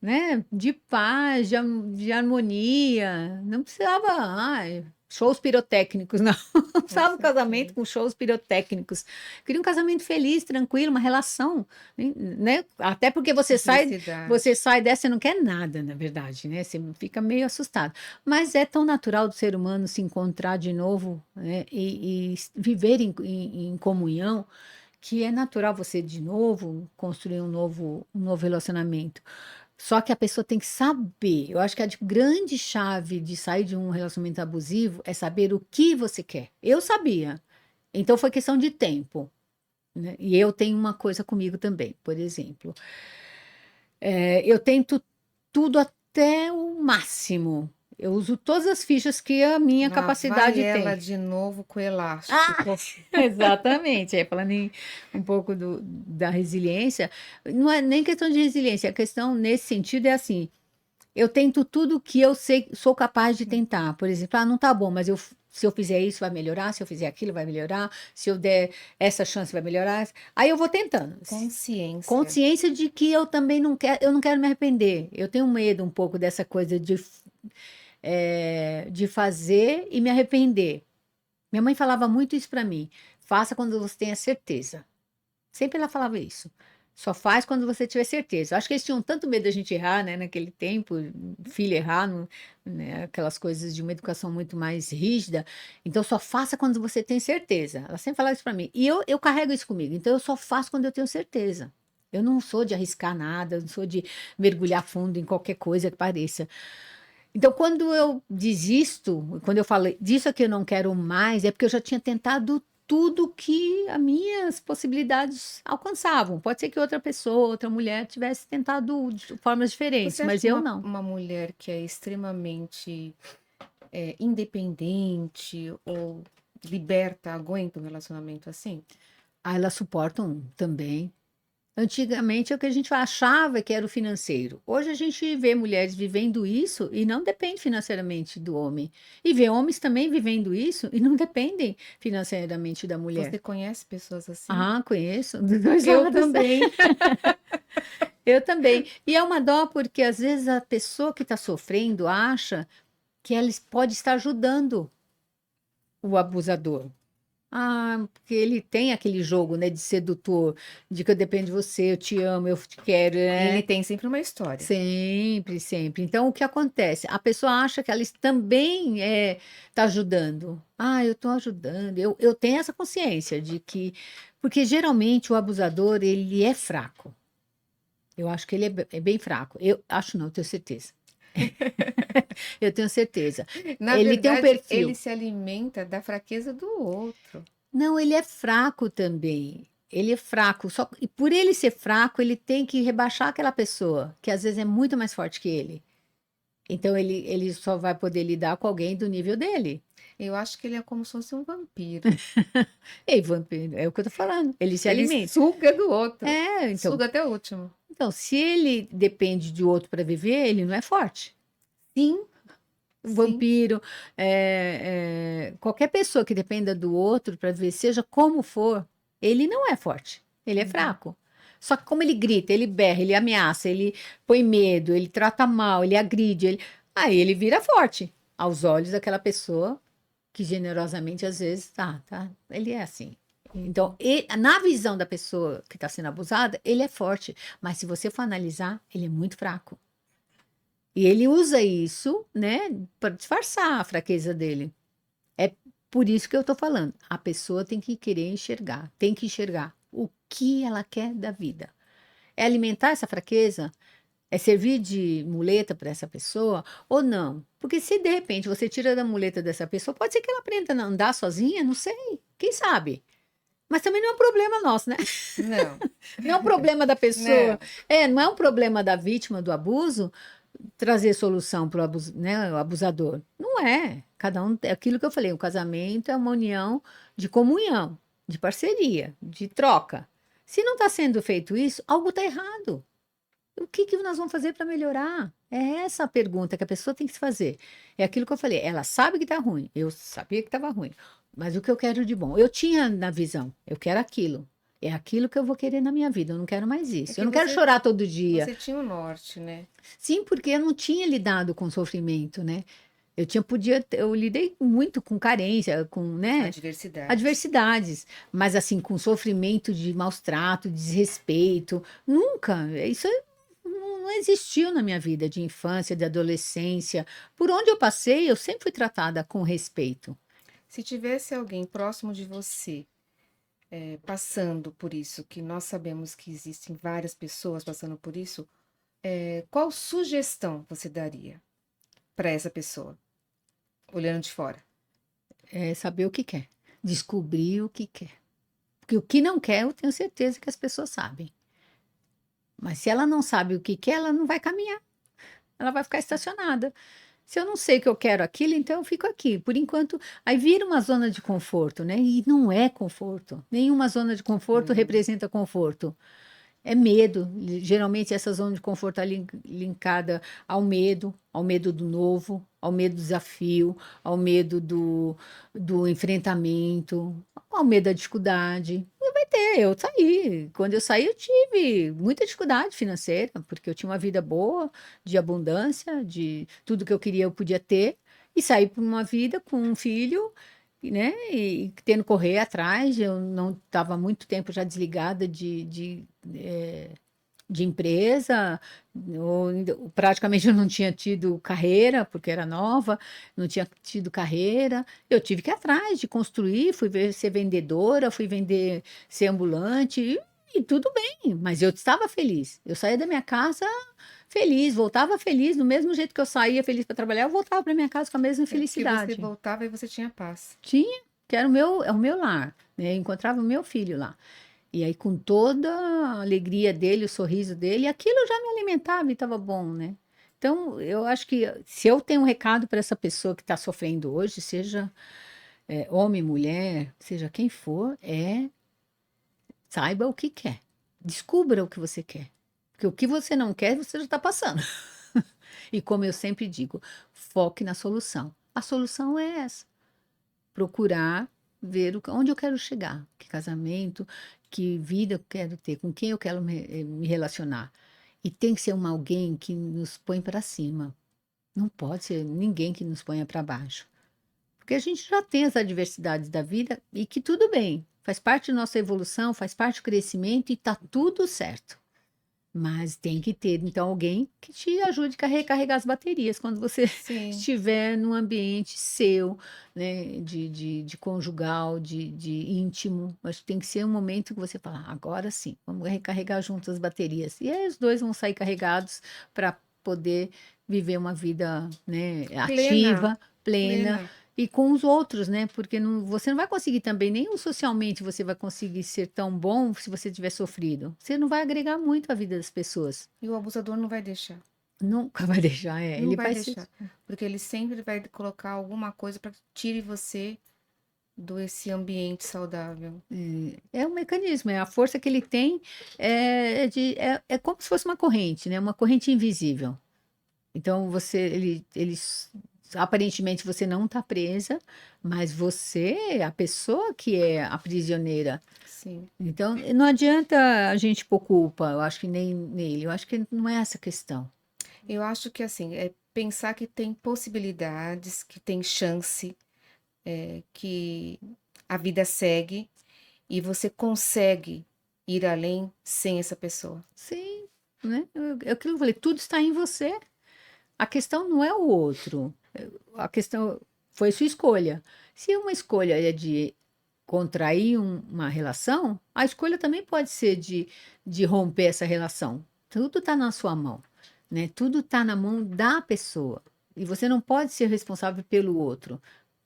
né? De paz, de harmonia. Não precisava, shows pirotécnicos, não. Não Com precisava um casamento certeza. com shows pirotécnicos. Queria um casamento feliz, tranquilo, uma relação, né? Até porque Simplicidade. você sai dessa e não quer nada, na verdade, né? Você fica meio assustado. Mas é tão natural do ser humano se encontrar de novo, né? E viver em comunhão que é natural você de novo construir um novo relacionamento. Só que a pessoa tem que saber. Eu acho que a grande chave de sair de um relacionamento abusivo é saber o que você quer. Eu sabia. Então foi questão de tempo, né? E eu tenho uma coisa comigo também, por exemplo. Eu tento tudo até o máximo. Eu uso todas as fichas que a minha Lá vai capacidade ela tem. de novo com o Ah, elástico. exatamente. Falando um pouco da resiliência, não é nem questão de resiliência, a questão nesse sentido é assim: eu tento tudo que eu sei, sou capaz de tentar. Por exemplo, não tá bom, mas se eu fizer isso vai melhorar, se eu fizer aquilo vai melhorar, se eu der essa chance vai melhorar. Aí eu vou tentando. Consciência. Consciência de que eu também eu não quero me arrepender. Eu tenho medo um pouco dessa coisa de fazer e me arrepender. Minha mãe falava muito isso para mim. Faça quando você tenha certeza. Sempre ela falava isso. Só faz quando você tiver certeza. Acho que eles tinham tanto medo da gente errar, né, naquele tempo, filho errar, né, aquelas coisas de uma educação muito mais rígida. Então, só faça quando você tem certeza. Ela sempre falava isso para mim. E eu carrego isso comigo. Então, eu só faço quando eu tenho certeza. Eu não sou de arriscar nada, eu não sou de mergulhar fundo em qualquer coisa que pareça. Então, quando eu desisto, quando eu falo disso aqui eu não quero mais, é porque eu já tinha tentado tudo que as minhas possibilidades alcançavam. Pode ser que outra pessoa, outra mulher tivesse tentado de formas diferentes, Você acha mas que eu não. uma mulher que é extremamente independente ou liberta aguenta um relacionamento assim? Ah, elas suportam também. Antigamente, é o que a gente achava que era o financeiro. Hoje a gente vê mulheres vivendo isso e não depende financeiramente do homem. E vê homens também vivendo isso e não dependem financeiramente da mulher. Você conhece pessoas assim? Ah, conheço, dos dois Eu lados. também. Eu também. E é uma dó porque às vezes a pessoa que está sofrendo acha que ela pode estar ajudando o abusador. Ah, porque ele tem aquele jogo, né, de sedutor, de que eu dependo de você, eu te amo, eu te quero, E ele né? tem sempre uma história. Sempre, sempre. Então, o que acontece? A pessoa acha que ela também está ajudando. Ah, eu estou ajudando. Eu tenho essa consciência de que. Porque geralmente o abusador, ele é fraco. Eu acho que ele é bem fraco. Eu acho não, eu tenho certeza. Eu tenho certeza. Na Ele tem um verdade, ele perfil. se alimenta da fraqueza do outro. Não, ele é fraco também. Ele é fraco. Só, e por ele ser fraco, ele tem que rebaixar aquela pessoa, que às vezes é muito mais forte que ele. Então ele só vai poder lidar com alguém do nível dele. Eu acho que ele é como se fosse um vampiro. Ei, vampiro, é o que eu tô falando. Ele se Ele alimenta. suga do outro. É, então, Suga até o último. então, se ele depende de outro para viver, ele não é forte. Sim, O sim. vampiro, qualquer pessoa que dependa do outro para viver, seja como for, ele não é forte. Ele é Uhum. fraco. Só que como ele grita, ele berra, ele ameaça, ele põe medo, ele trata mal, ele agride, aí ele vira forte aos olhos daquela pessoa que generosamente às vezes tá, ele é assim. Então, Uhum. na visão da pessoa que está sendo abusada, ele é forte, mas se você for analisar, ele é muito fraco. E ele usa isso, né, para disfarçar a fraqueza dele. É por isso que eu estou falando. A pessoa tem que querer enxergar, tem que enxergar o que ela quer da vida. É alimentar essa fraqueza? É servir de muleta para essa pessoa ou não? Porque se de repente você tira da muleta dessa pessoa, pode ser que ela aprenda a andar sozinha, não sei, quem sabe? Mas também não é um problema nosso, né? Não, Não é um problema da pessoa. não. Não é um problema da vítima do abuso trazer solução para o abusador. Não é. Cada um, é aquilo que eu falei, o casamento é uma união de comunhão, de parceria, de troca. Se não está sendo feito isso, algo está errado. O que que nós vamos fazer para melhorar? É essa a pergunta que a pessoa tem que se fazer. É aquilo que eu falei. Ela sabe que está ruim. Eu sabia que estava ruim. Mas o que eu quero de bom? Eu tinha na visão. Eu quero aquilo. É aquilo que eu vou querer na minha vida. Eu não quero mais É isso. Eu que não quero chorar todo dia. você tinha o norte, né? Sim, porque eu não tinha lidado com sofrimento, né? Eu lidei muito com carência, com, né, Adversidades. adversidades, mas assim, com sofrimento de maus trato, desrespeito, nunca. Isso não existiu na minha vida de infância, de adolescência. Por onde eu passei, eu sempre fui tratada com respeito. Se tivesse alguém próximo de você, passando por isso, que nós sabemos que existem várias pessoas passando por isso, qual sugestão você daria para essa pessoa, olhando de fora? É saber o que quer, descobrir o que quer. Porque o que não quer, eu tenho certeza que as pessoas sabem. Mas se ela não sabe o que quer, ela não vai caminhar, ela vai ficar estacionada. Se eu não sei que eu quero aquilo, então eu fico aqui. Por enquanto, aí vira uma zona de conforto, né? E não é conforto. Nenhuma zona de conforto Hum. representa conforto. É medo. Geralmente essa zona de conforto está linkada ao medo do novo, ao medo do desafio, ao medo do enfrentamento, ao medo da dificuldade. E vai ter, eu saí. Quando eu saí, eu tive muita dificuldade financeira, porque eu tinha uma vida boa, de abundância, de tudo que eu queria eu podia ter, e saí para uma vida com um filho né? E tendo que correr atrás, eu não estava há muito tempo já desligada de empresa, praticamente eu não tinha tido carreira, porque era nova, não tinha tido carreira. Eu tive que ir atrás de construir, ser vendedora, fui vender, ser ambulante, E tudo bem, mas eu estava feliz. Eu saía da minha casa feliz, voltava feliz, do mesmo jeito que eu saía feliz para trabalhar, eu voltava para minha casa com a mesma É porque você felicidade. voltava e você tinha paz. Tinha, que era é o meu lar, né? Eu encontrava o meu filho lá. E aí, com toda a alegria dele, o sorriso dele, aquilo já me alimentava e estava bom, né? Então, eu acho que se eu tenho um recado para essa pessoa que está sofrendo hoje, seja homem, mulher, seja quem for, saiba o que quer. Descubra o que você quer. Porque o que você não quer, você já está passando. E como eu sempre digo, foque na solução. A solução é essa: procurar ver onde eu quero chegar, que casamento, que vida eu quero ter, com quem eu quero me relacionar. E tem que ser alguém que nos põe para cima. Não pode ser ninguém que nos ponha para baixo. Porque a gente já tem as adversidades da vida e que tudo bem, faz parte da nossa evolução, faz parte do crescimento e está tudo certo. Mas tem que ter, então, alguém que te ajude a recarregar as baterias quando você Sim. estiver num ambiente seu, né, de conjugal, de íntimo. Acho que tem que ser um momento que você fala: "Ah, agora sim, vamos recarregar juntos as baterias." E aí os dois vão sair carregados para poder viver uma vida, né, Plena, ativa, plena, plena. e com os outros, né? Porque você não vai conseguir também, nem socialmente você vai conseguir ser tão bom se você tiver sofrido. Você não vai agregar muito à vida das pessoas. E o abusador não vai deixar. Nunca vai deixar, Não ele vai vai ser. deixar. Porque ele sempre vai colocar alguma coisa para que tire você do esse ambiente saudável. É um mecanismo, é a força que ele tem, é como se fosse uma corrente, né? Uma corrente invisível. Então aparentemente você não está presa, mas você é a pessoa que é a prisioneira. Sim. Então, não adianta a gente pôr culpa, eu acho que nem nele, eu acho que não é essa a questão. Eu acho que assim, é pensar que tem possibilidades, que tem chance, que a vida segue e você consegue ir além sem essa pessoa. Sim, né? É aquilo que eu falei, tudo está em você. A questão não é o outro. A questão foi sua escolha. Se uma escolha é de contrair uma relação, a escolha também pode ser de romper essa relação. Tudo está na sua mão, né? Tudo está na mão da pessoa. E você não pode ser responsável pelo outro,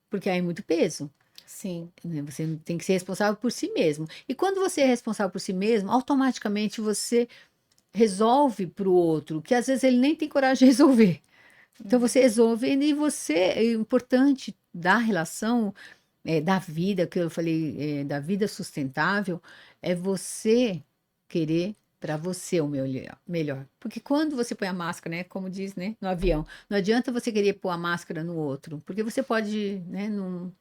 porque aí é muito peso. Sim, Né? Você tem que ser responsável por si mesmo. E quando você é responsável por si mesmo, automaticamente você resolve para o outro, que às vezes ele nem tem coragem de resolver. Então você resolve e você é importante da relação, da vida, que eu falei, da vida sustentável, é você querer para você o melhor. Porque quando você põe a máscara, né, como diz, né, no avião, não adianta você querer pôr a máscara no outro, porque você pode, né, num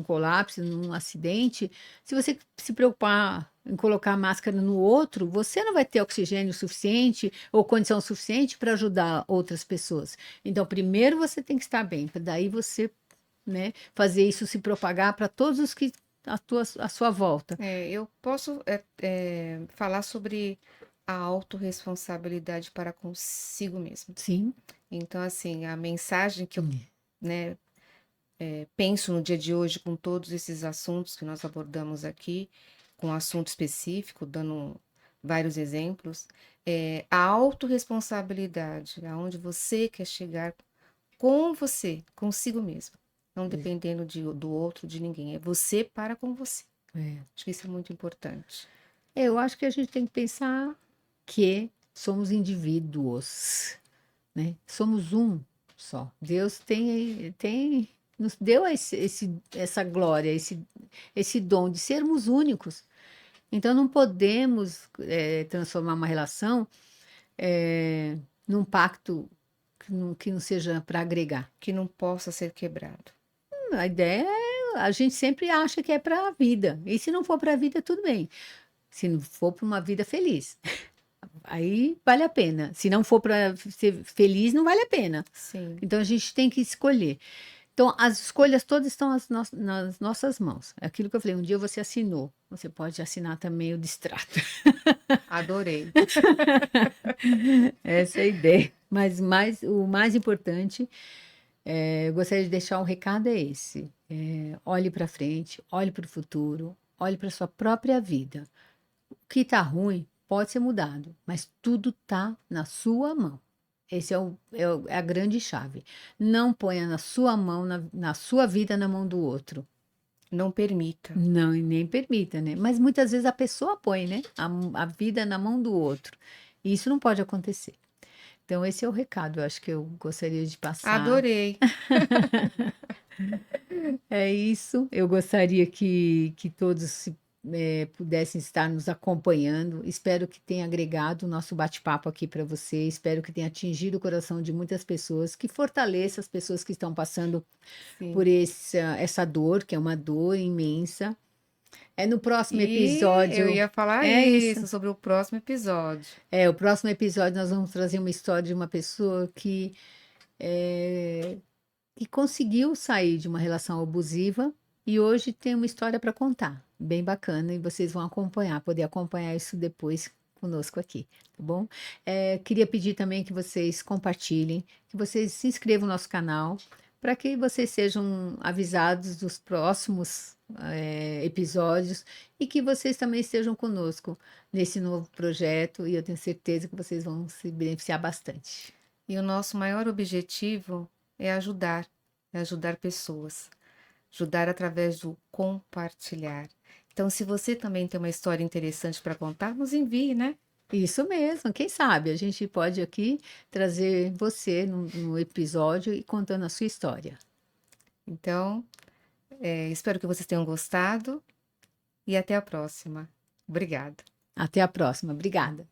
colapso, num acidente, se você se preocupar em colocar a máscara no outro, você não vai ter oxigênio suficiente ou condição suficiente para ajudar outras pessoas. Então, primeiro você tem que estar bem, para daí você, né, fazer isso se propagar para todos os que à sua volta. eu posso falar sobre a autorresponsabilidade para consigo mesmo. Sim. Então, assim, a mensagem que eu, Hum. né, penso no dia de hoje com todos esses assuntos que nós abordamos aqui, com assunto específico, dando vários exemplos, é a autorresponsabilidade, aonde você quer chegar com você, consigo mesmo, não dependendo do outro, de ninguém. É você para com você. É. Acho que isso é muito importante. Eu acho que a gente tem que pensar que somos indivíduos, né? Somos um só. Deus nos deu essa glória, esse dom de sermos únicos. Então não podemos transformar uma relação num pacto que não seja para agregar. Que não possa ser quebrado. A ideia a gente sempre acha que é para a vida. E se não for para a vida, tudo bem. Se não for para uma vida feliz, aí vale a pena. Se não for para ser feliz, não vale a pena. Sim. Então a gente tem que escolher. Então as escolhas todas estão nas nossas mãos. É aquilo que eu falei, um dia você assinou, você pode assinar também o distrato. Adorei. Essa é a ideia. Mas o mais importante, eu gostaria de deixar um recado é esse. Olhe para frente, olhe para o futuro, olhe para sua própria vida. O que está ruim pode ser mudado, mas tudo está na sua mão. Esse é a grande chave. Não ponha na sua mão, na sua vida, na mão do outro. Não permita. Não, e nem permita, né? Mas muitas vezes a pessoa põe, né? A vida na mão do outro. E isso não pode acontecer. Então, esse é o recado, eu acho que eu gostaria de passar. Adorei. É isso. Eu gostaria que todos pudessem estar nos acompanhando. Espero que tenha agregado o nosso bate-papo aqui para você. Espero que tenha atingido o coração de muitas pessoas, que fortaleça as pessoas que estão passando por Sim. essa dor, que é uma dor imensa. É no próximo E eu episódio. ia falar É isso. isso sobre o próximo episódio. O próximo episódio nós vamos trazer uma história de uma pessoa é, que conseguiu sair de uma relação abusiva e hoje tem uma história para contar, bem bacana, e vocês vão poder acompanhar isso depois conosco aqui, tá bom? Queria pedir também que vocês compartilhem, que vocês se inscrevam no nosso canal, para que vocês sejam avisados dos próximos episódios e que vocês também estejam conosco nesse novo projeto, e eu tenho certeza que vocês vão se beneficiar bastante. E o nosso maior objetivo é ajudar pessoas, ajudar através do compartilhar. Então, se você também tem uma história interessante para contar, nos envie, né? Isso mesmo, quem sabe a gente pode aqui trazer você no episódio e contando a sua história. Então, espero que vocês tenham gostado e até a próxima. Obrigada. Até a próxima, obrigada.